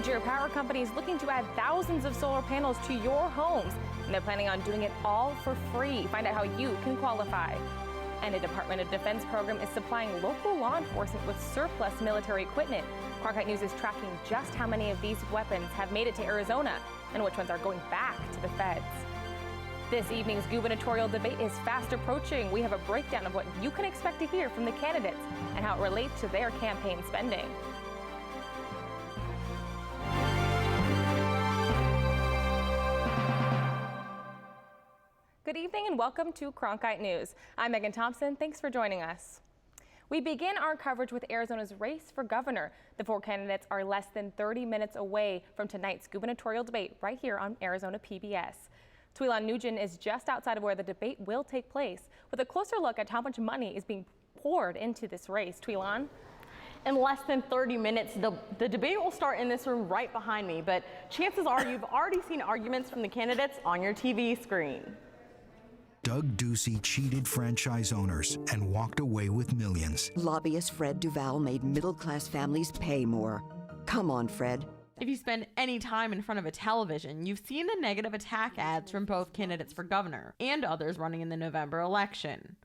major power companies looking to add thousands of solar panels to your homes, and they're planning on doing it all for free. Find out how you can qualify. And a Department of Defense program is supplying local law enforcement with surplus military equipment. Cronkite News is tracking just how many of these weapons have made it to Arizona and which ones are going back to the feds. This evening's gubernatorial debate is fast approaching. We have a breakdown of what you can expect to hear from the candidates and how it relates to their campaign spending. Good evening and welcome to Cronkite News. I'm Megan Thompson. Thanks for joining us. We begin our coverage with Arizona's race for governor. The four candidates are less than 30 minutes away from tonight's gubernatorial debate right here on Arizona PBS. Tweelon Nugent is just outside of where the debate will take place with a closer look at how much money is being poured into this race. Tweelon? In less than 30 minutes, the debate will start in this room right behind me, but chances are you've already seen arguments from the candidates on your TV screen. Doug Ducey cheated franchise owners and walked away with millions. Lobbyist Fred Duval made middle-class families pay more. Come on, Fred. If you spend any time in front of a television, you've seen the negative attack ads from both candidates for governor and others running in the November election.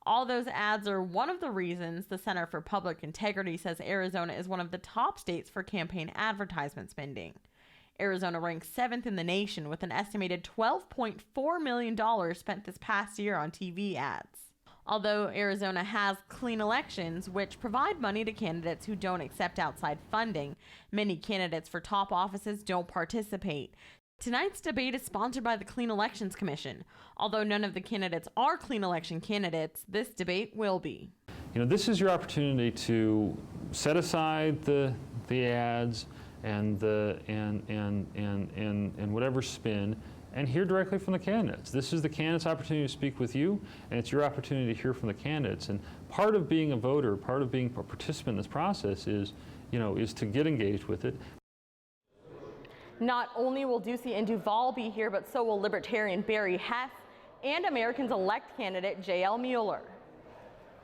All those ads are one of the reasons the Center for Public Integrity says Arizona is one of the top states for campaign advertisement spending. Arizona ranks 7th in the nation with an estimated $12.4 million spent this past year on TV ads. Although Arizona has clean elections, which provide money to candidates who don't accept outside funding, many candidates for top offices don't participate. Tonight's debate is sponsored by the Clean Elections Commission. Although none of the candidates are clean election candidates, this debate will be. You know, this is your opportunity to set aside the ads and whatever spin, and hear directly from the candidates. This is the candidates' opportunity to speak with you, and it's your opportunity to hear from the candidates. And part of being a voter, part of being a participant in this process is to get engaged with it. Not only will Ducey and Duval be here, but so will Libertarian Barry Hess and Americans-elect candidate J.L. Mueller.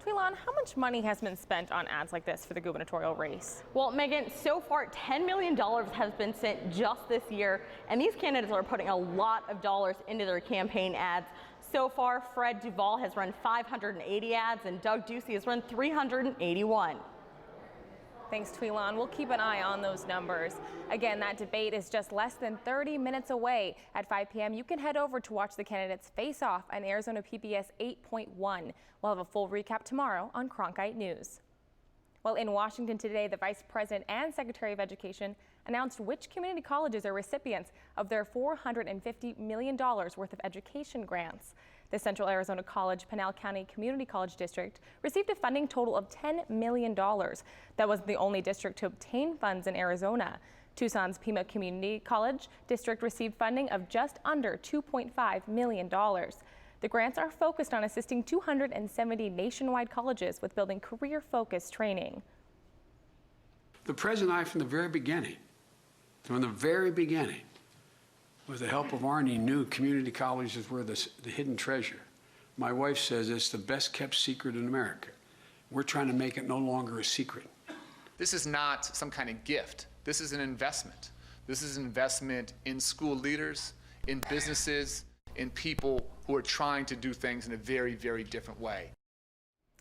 Tweelon, how much money has been spent on ads like this for the gubernatorial race? Well, Megan, so far $10 million has been spent just this year, and these candidates are putting a lot of dollars into their campaign ads. So far, Fred Duval has run 580 ads, and Doug Ducey has run 381. Thanks, Tweelon. We'll keep an eye on those numbers. Again, that debate is just less than 30 minutes away. At 5 p.m., you can head over to watch the candidates face off on Arizona PBS 8.1. We'll have a full recap tomorrow on Cronkite News. Well, in Washington today, the Vice President and Secretary of Education announced which community colleges are recipients of their $450 million worth of education grants. The Central Arizona College Pinal County Community College District received a funding total of $10 million. That wasn't the only district to obtain funds in Arizona. Tucson's Pima Community College District received funding of just under $2.5 million. The grants are focused on assisting 270 nationwide colleges with building career-focused training. The President and I, from the very beginning, with the help of Arnie, knew community colleges were the hidden treasure. My wife says it's the best kept secret in America. We're trying to make it no longer a secret. This is not some kind of gift. This is an investment. This is an investment in school leaders, in businesses, in people who are trying to do things in a very, very different way.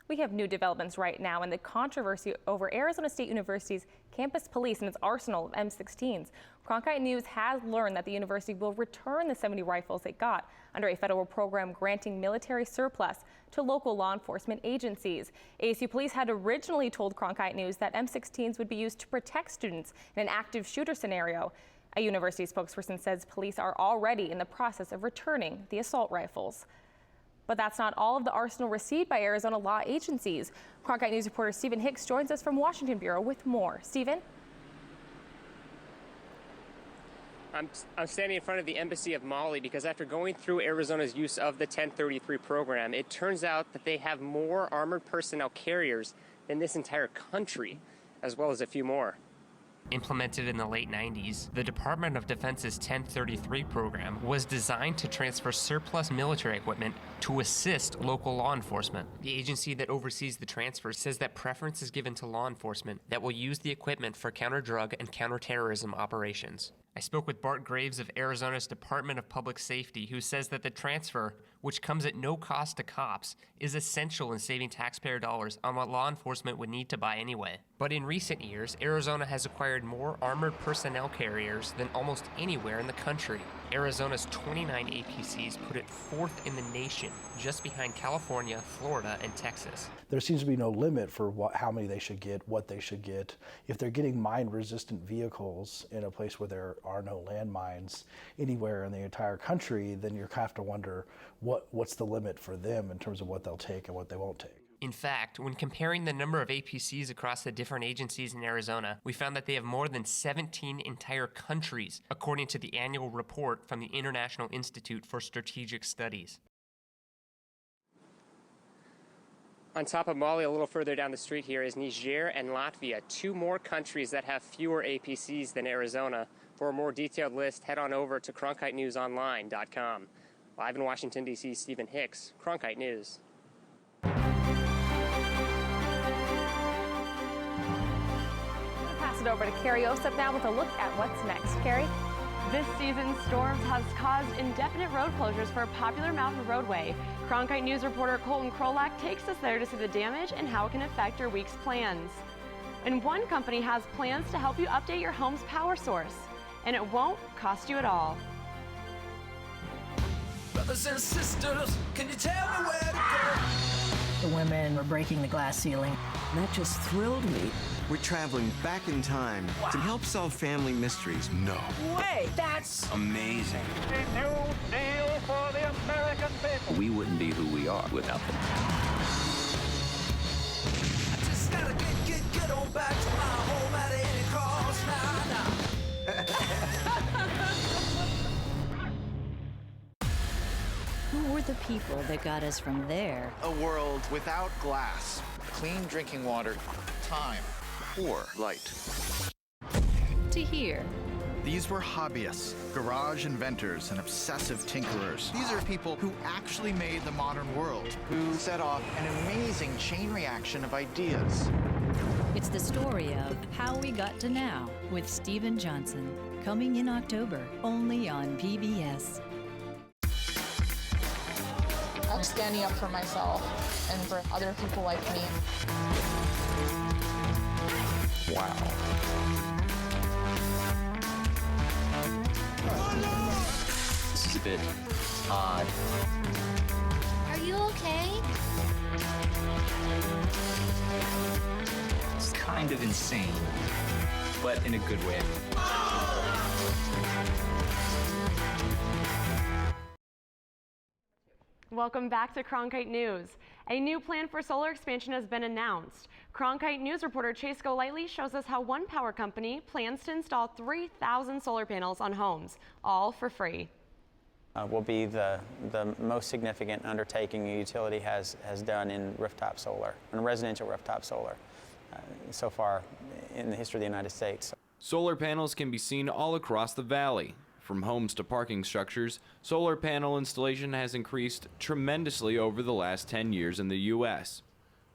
We have new developments right now in the controversy over Arizona State University's campus police and its arsenal of M16s. Cronkite News has learned that the university will return the 70 rifles it got under a federal program granting military surplus to local law enforcement agencies. ASU police had originally told Cronkite News that M16s would be used to protect students in an active shooter scenario. A university spokesperson says police are already in the process of returning the assault rifles. But that's not all of the arsenal received by Arizona law agencies. Cronkite News reporter Stephen Hicks joins us from Washington Bureau with more. Stephen? I'm standing in front of the Embassy of Mali because after going through Arizona's use of the 1033 program, it turns out that they have more armored personnel carriers than this entire country, as well as a few more. Implemented in the late 90s, the Department of Defense's 1033 program was designed to transfer surplus military equipment to assist local law enforcement. The agency that oversees the transfer says that preference is given to law enforcement that will use the equipment for counter-drug and counterterrorism operations. I spoke with Bart Graves of Arizona's Department of Public Safety, who says that the transfer, which comes at no cost to cops, is essential in saving taxpayer dollars on what law enforcement would need to buy anyway. But in recent years, Arizona has acquired more armored personnel carriers than almost anywhere in the country. Arizona's 29 APCs put it fourth in the nation, just behind California, Florida, and Texas. There seems to be no limit for how many they should get, what they should get. If they're getting mine-resistant vehicles in a place where there are no landmines anywhere in the entire country, then you have to wonder what's the limit for them in terms of what they'll take and what they won't take. In fact, when comparing the number of APCs across the different agencies in Arizona, we found that they have more than 17 entire countries, according to the annual report from the International Institute for Strategic Studies. On top of Mali, a little further down the street here, is Niger and Latvia, two more countries that have fewer APCs than Arizona. For a more detailed list, head on over to CronkiteNewsOnline.com. Live in Washington, D.C., Stephen Hicks, Cronkite News. Pass it over to Carrie Osip now with a look at what's next. Carrie? This season's storms has caused indefinite road closures for a popular mountain roadway. Cronkite News reporter Colton Krolak takes us there to see the damage and how it can affect your week's plans. And one company has plans to help you update your home's power source, and it won't cost you at all. Brothers and sisters, can you tell me where to go? The women were breaking the glass ceiling. That just thrilled me. We're traveling back in time to help solve family mysteries. No. Wait, that's Amazing. a new deal for the American people. We wouldn't be who we are without them. I just gotta get on back to my home at any cost. Who were the people that got us from there? A world without glass, clean drinking water, time, or light. To here. These were hobbyists, garage inventors, and obsessive tinkerers. These are people who actually made the modern world, who set off an amazing chain reaction of ideas. It's the story of How We Got to Now with Stephen Johnson, coming in October, only on PBS. I'm standing up for myself and for other people like me. Wow. This is a bit odd. Are you okay? It's kind of insane, but in a good way. Welcome back to Cronkite News. A new plan for solar expansion has been announced. Cronkite News reporter Chase Golightly shows us how one power company plans to install 3,000 solar panels on homes, all for free. Will be the most significant undertaking a utility has done in rooftop solar, in residential rooftop solar, so far in the history of the United States. Solar panels can be seen all across the valley. From homes to parking structures, solar panel installation has increased tremendously over the last 10 years in the U.S.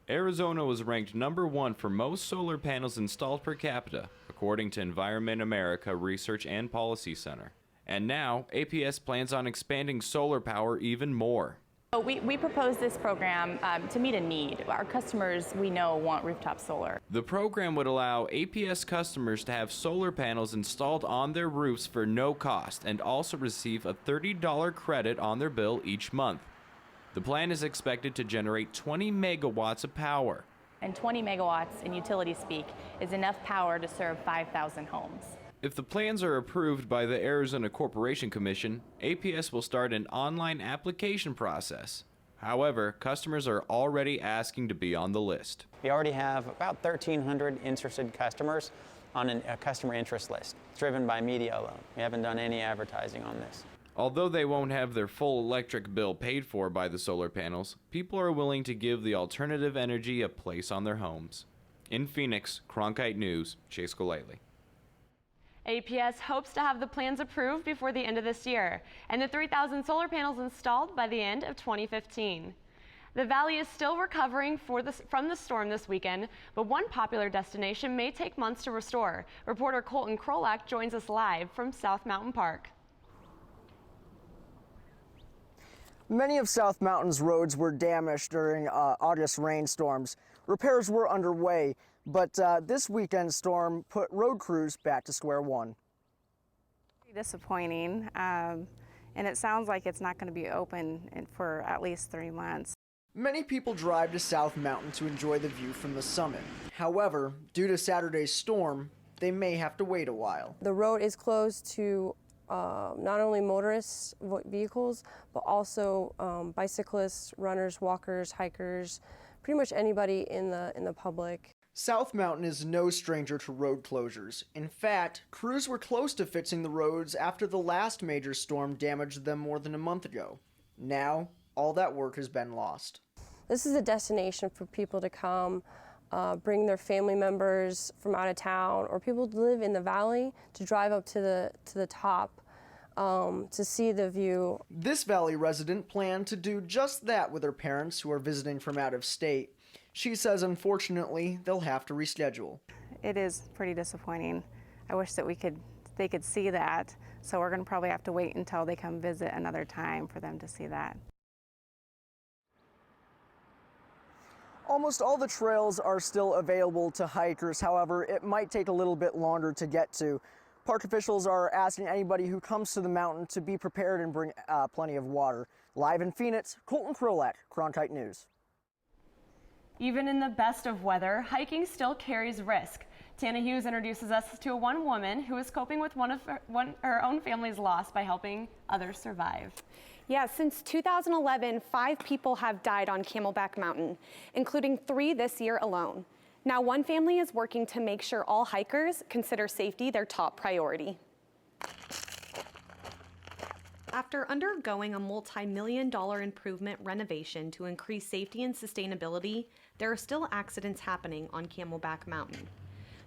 Arizona was ranked #1 for most solar panels installed per capita, according to Environment America Research and Policy Center. And now, APS plans on expanding solar power even more. We proposed this program to meet a need. Our customers, we know, want rooftop solar. The program would allow APS customers to have solar panels installed on their roofs for no cost and also receive a $30 credit on their bill each month. The plan is expected to generate 20 megawatts of power. And 20 megawatts in utility speak is enough power to serve 5,000 homes. If the plans are approved by the Arizona Corporation Commission, APS will start an online application process. However, customers are already asking to be on the list. We already have about 1,300 interested customers on a customer interest list, driven by media alone. We haven't done any advertising on this. Although they won't have their full electric bill paid for by the solar panels, people are willing to give the alternative energy a place on their homes. In Phoenix, Cronkite News, Chase Golightly. APS hopes to have the plans approved before the end of this year and the 3,000 solar panels installed by the end of 2015. The valley is still recovering from the storm this weekend, but one popular destination may take months to restore. Reporter Colton Krolak joins us live from South Mountain Park. Many of South Mountain's roads were damaged during August rainstorms. Repairs were underway, but this weekend's storm put road crews back to square one. Disappointing, and it sounds like it's not going to be open for at least 3 months. Many people drive to South Mountain to enjoy the view from the summit. However, due to Saturday's storm, they may have to wait a while. The road is closed to not only motorists vehicles, but also bicyclists, runners, walkers, hikers, pretty much anybody in the public. South Mountain is no stranger to road closures. In fact, crews were close to fixing the roads after the last major storm damaged them more than a month ago. Now, all that work has been lost. This is a destination for people to come, bring their family members from out of town, or people who live in the valley to drive up to the top to see the view. This valley resident planned to do just that with her parents who are visiting from out of state. She says, unfortunately, they'll have to reschedule. It is pretty disappointing. I wish that they could see that, so we're going to probably have to wait until they come visit another time for them to see that. Almost all the trails are still available to hikers. However, it might take a little bit longer to get to. Park officials are asking anybody who comes to the mountain to be prepared and bring plenty of water. Live in Phoenix, Colton Krolak, Cronkite News. Even in the best of weather, hiking still carries risk. Tana Hughes introduces us to one woman who is coping with her own family's loss by helping others survive. Yeah, since 2011, 5 people have died on Camelback Mountain, including 3 this year alone. Now, one family is working to make sure all hikers consider safety their top priority. After undergoing a multi-million-dollar improvement renovation to increase safety and sustainability, there are still accidents happening on Camelback Mountain.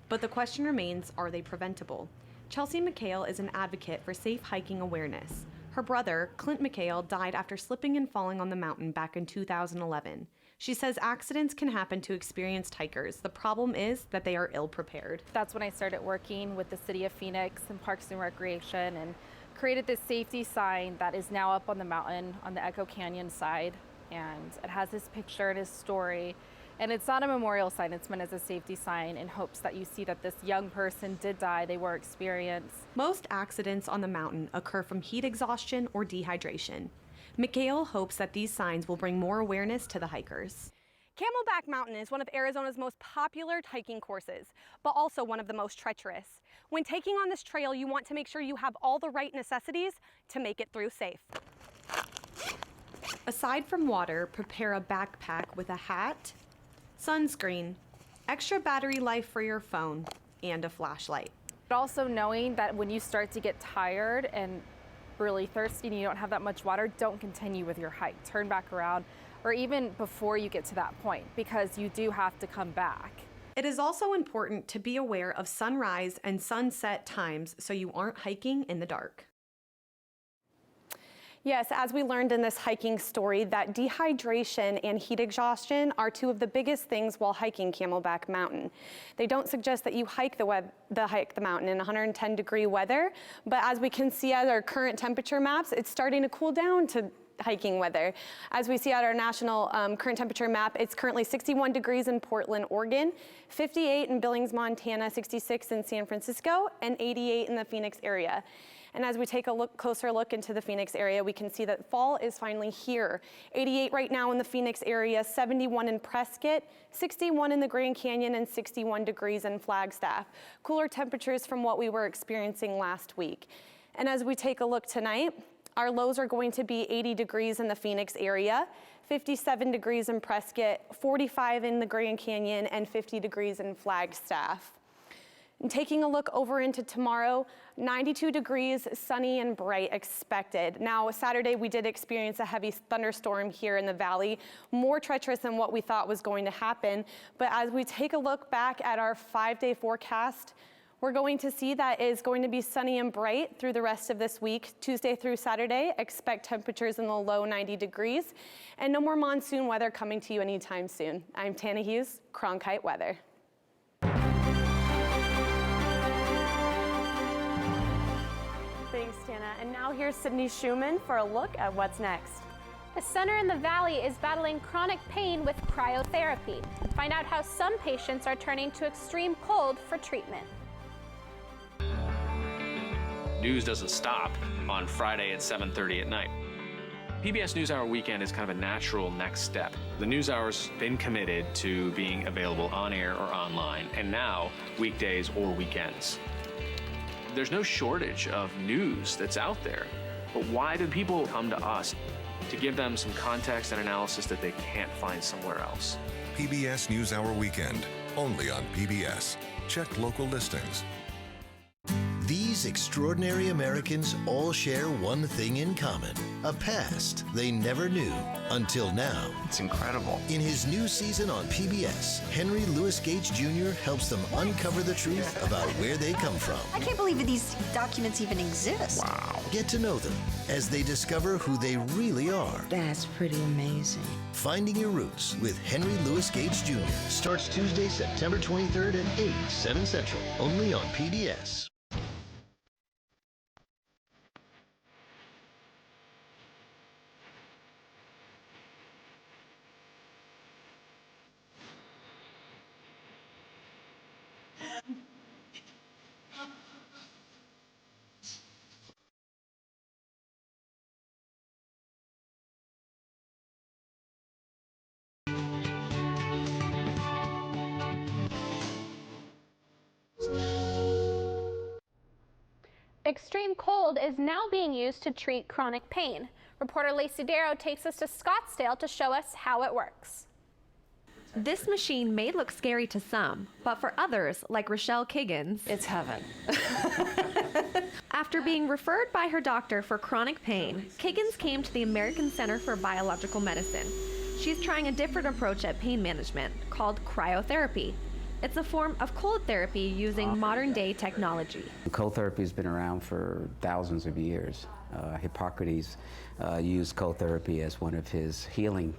But the question remains, are they preventable? Chelsea McHale is an advocate for safe hiking awareness. Her brother, Clint McHale, died after slipping and falling on the mountain back in 2011. She says accidents can happen to experienced hikers. The problem is that they are ill-prepared. That's when I started working with the City of Phoenix and Parks and Recreation and created this safety sign that is now up on the mountain on the Echo Canyon side. And it has his picture and his story. And it's not a memorial sign, it's meant as a safety sign in hopes that you see that this young person did die, they were experienced. Most accidents on the mountain occur from heat exhaustion or dehydration. McHale hopes that these signs will bring more awareness to the hikers. Camelback Mountain is one of Arizona's most popular hiking courses, but also one of the most treacherous. When taking on this trail, you want to make sure you have all the right necessities to make it through safe. Aside from water, prepare a backpack with a hat, sunscreen, extra battery life for your phone, and a flashlight. But also knowing that when you start to get tired and really thirsty and you don't have that much water, don't continue with your hike. Turn back around, or even before you get to that point, because you do have to come back. It is also important to be aware of sunrise and sunset times so you aren't hiking in the dark. Yes, as we learned in this hiking story, that dehydration and heat exhaustion are 2 of the biggest things while hiking Camelback Mountain. They don't suggest that you hike the mountain in 110-degree weather, but as we can see at our current temperature maps, it's starting to cool down to hiking weather. As we see at our national current temperature map, it's currently 61 degrees in Portland, Oregon, 58 in Billings, Montana, 66 in San Francisco, and 88 in the Phoenix area. And as we take a closer look into the Phoenix area, we can see that fall is finally here. 88 right now in the Phoenix area, 71 in Prescott, 61 in the Grand Canyon, and 61 degrees in Flagstaff. Cooler temperatures from what we were experiencing last week. And as we take a look tonight, our lows are going to be 80 degrees in the Phoenix area, 57 degrees in Prescott, 45 in the Grand Canyon, and 50 degrees in Flagstaff. And taking a look over into tomorrow, 92 degrees, sunny and bright expected. Now, Saturday we did experience a heavy thunderstorm here in the valley, more treacherous than what we thought was going to happen. But as we take a look back at our 5-day forecast, We're going to see that is going to be sunny and bright through the rest of this week. Tuesday through Saturday, expect temperatures in the low 90 degrees and no more monsoon weather coming to you anytime soon. I'm Tana Hughes, Cronkite Weather. Thanks, Tana. And now here's Sydney Schumann for a look at what's next. A center in the Valley is battling chronic pain with cryotherapy. Find out how some patients are turning to extreme cold for treatment. News doesn't stop on Friday at 7:30 at night. PBS NewsHour Weekend is kind of a natural next step. The NewsHour's been committed to being available on air or online, and now weekdays or weekends. There's no shortage of news that's out there, but why do people come to us? To give them some context and analysis that they can't find somewhere else. PBS NewsHour Weekend, only on PBS. Check local listings. These extraordinary Americans all share one thing in common, a past they never knew until now. It's incredible. In his new season on PBS, Henry Louis Gates Jr. helps them uncover the truth about where they come from. I can't believe these documents even exist. Wow. Get to know them as they discover who they really are. That's pretty amazing. Finding Your Roots with Henry Louis Gates Jr. starts Tuesday, September 23rd at 8, 7 Central, only on PBS. Extreme cold is now being used to treat chronic pain. Reporter Lacey Darrow takes us to Scottsdale to show us how it works. This machine may look scary to some, but for others, like Rochelle Kiggins, it's heaven. After being referred by her doctor for chronic pain, Kiggins came to the American Center for Biological Medicine. She's trying a different approach at pain management called cryotherapy. It's a form of cold therapy using modern-day technology. Cold therapy has been around for thousands of years. Hippocrates used cold therapy as one of his healing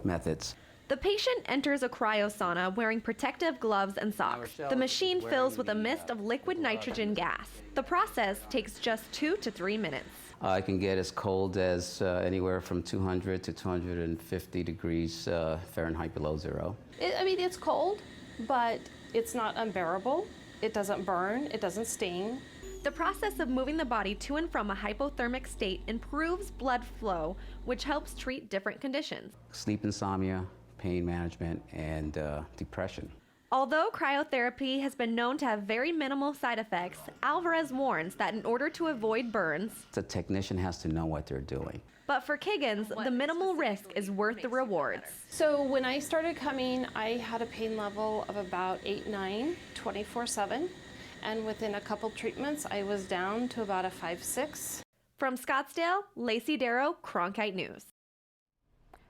methods. The patient enters a cryosauna wearing protective gloves and socks. The machine fills with a mist of liquid nitrogen gas. The process takes just 2 to 3 minutes. It can get as cold as anywhere from 200 to 250 degrees Fahrenheit below zero. It's cold, but it's not unbearable. It doesn't burn, it doesn't sting. The process of moving the body to and from a hypothermic state improves blood flow, which helps treat different conditions. Sleep insomnia, pain management, and depression. Although cryotherapy has been known to have very minimal side effects, Alvarez warns that in order to avoid burns, the technician has to know what they're doing. But for Kiggins, the minimal risk is worth the rewards. So when I started coming, I had a pain level of about 8-9, 24/7. And within a couple treatments, I was down to about a 5-6. From Scottsdale, Lacey Darrow, Cronkite News.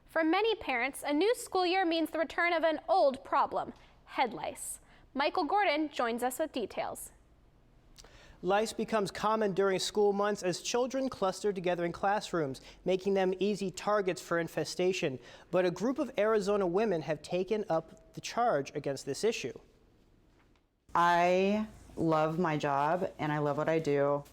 For many parents, a new school year means the return of an old problem, head lice. Michael Gordon joins us with details. Lice becomes common during school months as children cluster together in classrooms, making them easy targets for infestation. But a group of Arizona women have taken up the charge against this issue. I love my job and I love what I do.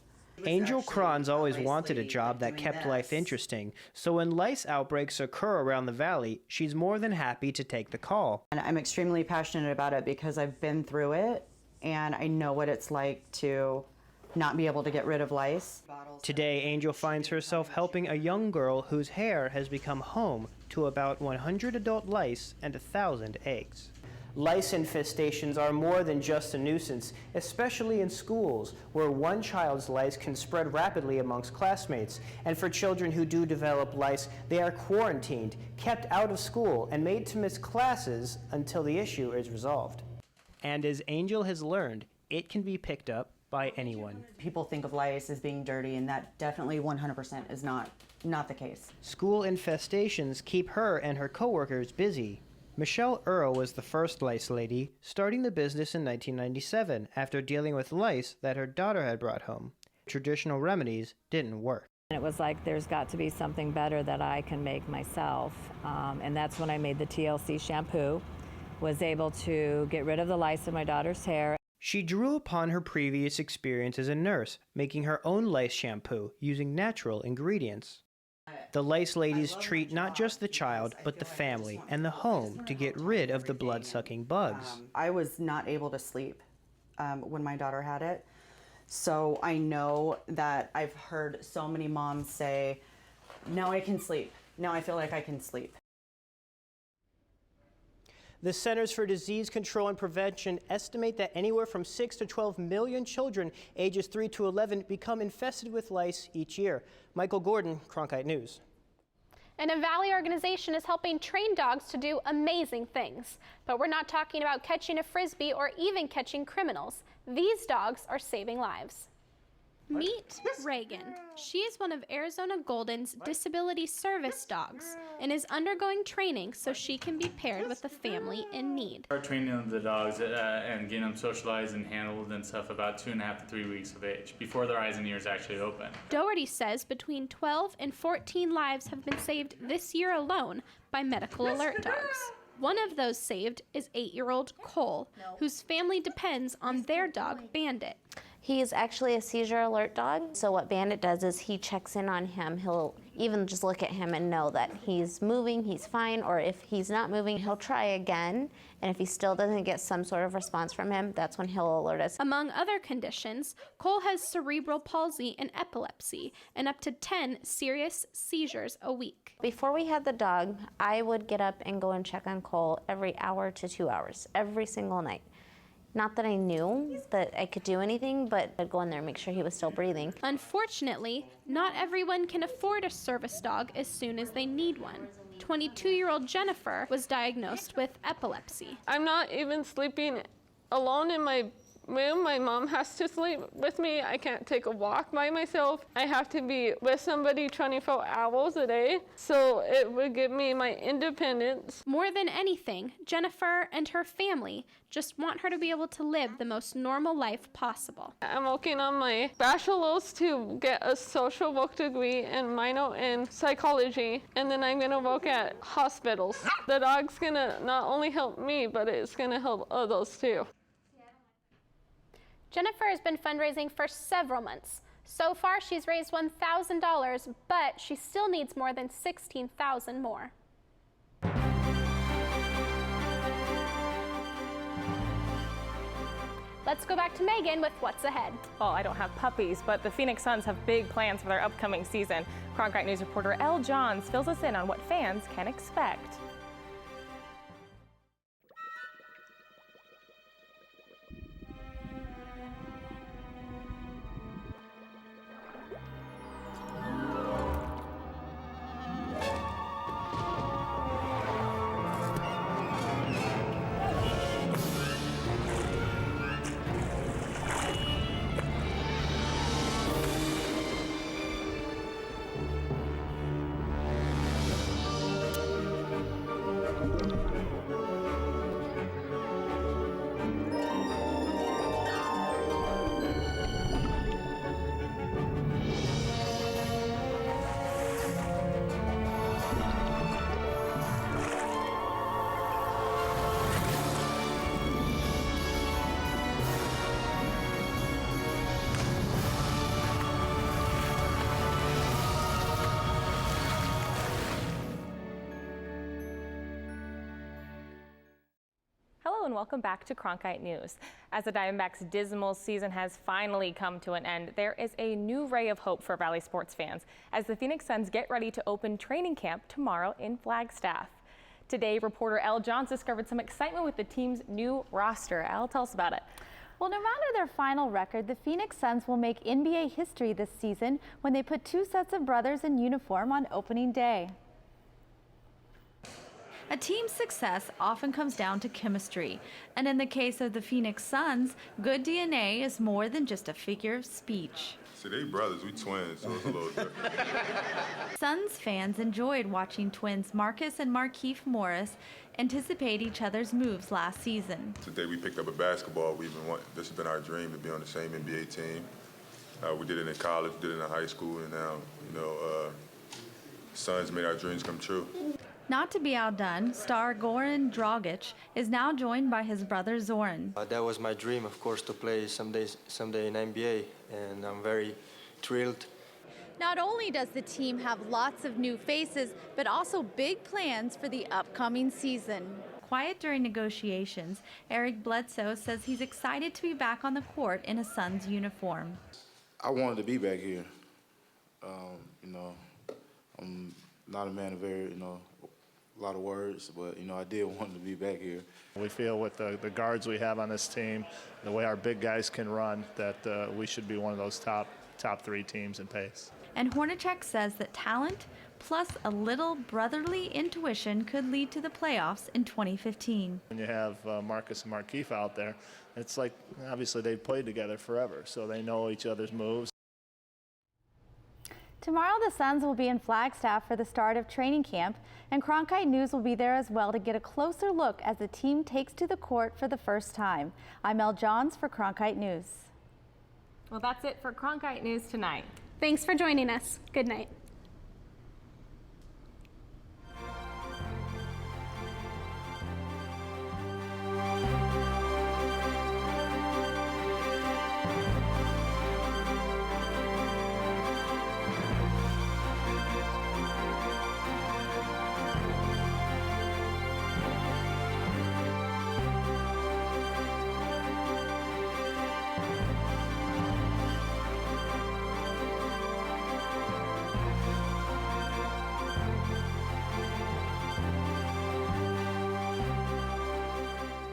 Angel Cron's always wanted a job that kept life interesting, so when lice outbreaks occur around the valley, she's more than happy to take the call. And I'm extremely passionate about it because I've been through it and I know what it's like to not be able to get rid of lice. Today, Angel finds herself helping a young girl whose hair has become home to about 100 adult lice and 1,000 eggs. Lice infestations are more than just a nuisance, especially in schools, where one child's lice can spread rapidly amongst classmates. And for children who do develop lice, they are quarantined, kept out of school, and made to miss classes until the issue is resolved. And as Angel has learned, it can be picked up by anyone. People think of lice as being dirty, and that definitely 100% is not the case. School infestations keep her and her coworkers busy. Michelle Earle was the first lice lady, starting the business in 1997 after dealing with lice that her daughter had brought home. Traditional remedies didn't work. It was like, there's got to be something better that I can make myself. And that's when I made the TLC shampoo, was able to get rid of the lice in my daughter's hair. She drew upon her previous experience as a nurse, making her own lice shampoo using natural ingredients. The lice ladies treat not just the child, but the family and the home to get rid of the blood-sucking bugs. I was not able to sleep when my daughter had it. So I know that I've heard so many moms say, now I can sleep. Now I feel like I can sleep. The Centers for Disease Control and Prevention estimate that anywhere from 6 to 12 million children ages 3 to 11 become infested with lice each year. Michael Gordon, Cronkite News. And a Valley organization is helping train dogs to do amazing things. But we're not talking about catching a frisbee or even catching criminals. These dogs are saving lives. Meet Reagan. She is one of Arizona Golden's disability service dogs and is undergoing training so she can be paired with a family in need. We're training the dogs and getting them socialized and handled and stuff about 2.5 to 3 weeks of age, before their eyes and ears actually open. Doherty says between 12 and 14 lives have been saved this year alone by medical alert dogs. One of those saved is 8-year-old Cole, whose family depends on their dog, Bandit. He is actually a seizure alert dog. So what Bandit does is he checks in on him. He'll even just look at him and know that he's moving, he's fine, or if he's not moving, he'll try again. And if he still doesn't get some sort of response from him, that's when he'll alert us. Among other conditions, Cole has cerebral palsy and epilepsy and up to 10 serious seizures a week. Before we had the dog, I would get up and go and check on Cole every hour to 2 hours, every single night. Not that I knew that I could do anything, but I'd go in there and make sure he was still breathing. Unfortunately, not everyone can afford a service dog as soon as they need one. 22-year-old Jennifer was diagnosed with epilepsy. I'm not even sleeping alone in my room. My mom has to sleep with me. I can't take a walk by myself. I have to be with somebody 24 hours a day. So it would give me my independence. More than anything, Jennifer and her family just want her to be able to live the most normal life possible. I'm working on my bachelor's to get a social work degree and minor in psychology. And then I'm gonna work at hospitals. The dog's gonna not only help me, but it's gonna help others too. Jennifer has been fundraising for several months. So far, she's raised $1,000, but she still needs more than $16,000 more. Let's go back to Megan with what's ahead. Well, I don't have puppies, but the Phoenix Suns have big plans for their upcoming season. Cronkite News reporter Elle Johns fills us in on what fans can expect. Hello and welcome back to Cronkite News. As the Diamondbacks' dismal season has finally come to an end, there is a new ray of hope for Valley sports fans as the Phoenix Suns get ready to open training camp tomorrow in Flagstaff. Today, reporter Elle Johns discovered some excitement with the team's new roster. Elle, tell us about it. Well, no matter their final record, the Phoenix Suns will make NBA history this season when they put two sets of brothers in uniform on opening day. A team's success often comes down to chemistry, and in the case of the Phoenix Suns, good DNA is more than just a figure of speech. See, they brothers, we twins, so it's a little different. Suns fans enjoyed watching twins Marcus and Markieff Morris anticipate each other's moves last season. Today we picked up a basketball. This has been our dream to be on the same NBA team. We did it in college, did it in high school, and now, Suns made our dreams come true. Not to be outdone, star Goran Dragic is now joined by his brother Zoran. That was my dream, of course, to play someday in NBA, and I'm very thrilled. Not only does the team have lots of new faces, but also big plans for the upcoming season. Quiet during negotiations, Eric Bledsoe says he's excited to be back on the court in a Suns uniform. I wanted to be back here. I'm not a man of a lot of words, but I did want to be back here. We feel with the guards we have on this team, the way our big guys can run, that we should be one of those top 3 teams in pace. And Hornacek says that talent plus a little brotherly intuition could lead to the playoffs in 2015. When you have Marcus and Markieff out there, it's like obviously they've played together forever, so they know each other's moves. Tomorrow the Suns will be in Flagstaff for the start of training camp, and Cronkite News will be there as well to get a closer look as the team takes to the court for the first time. I'm Elle Johns for Cronkite News. Well, that's it for Cronkite News tonight. Thanks for joining us. Good night.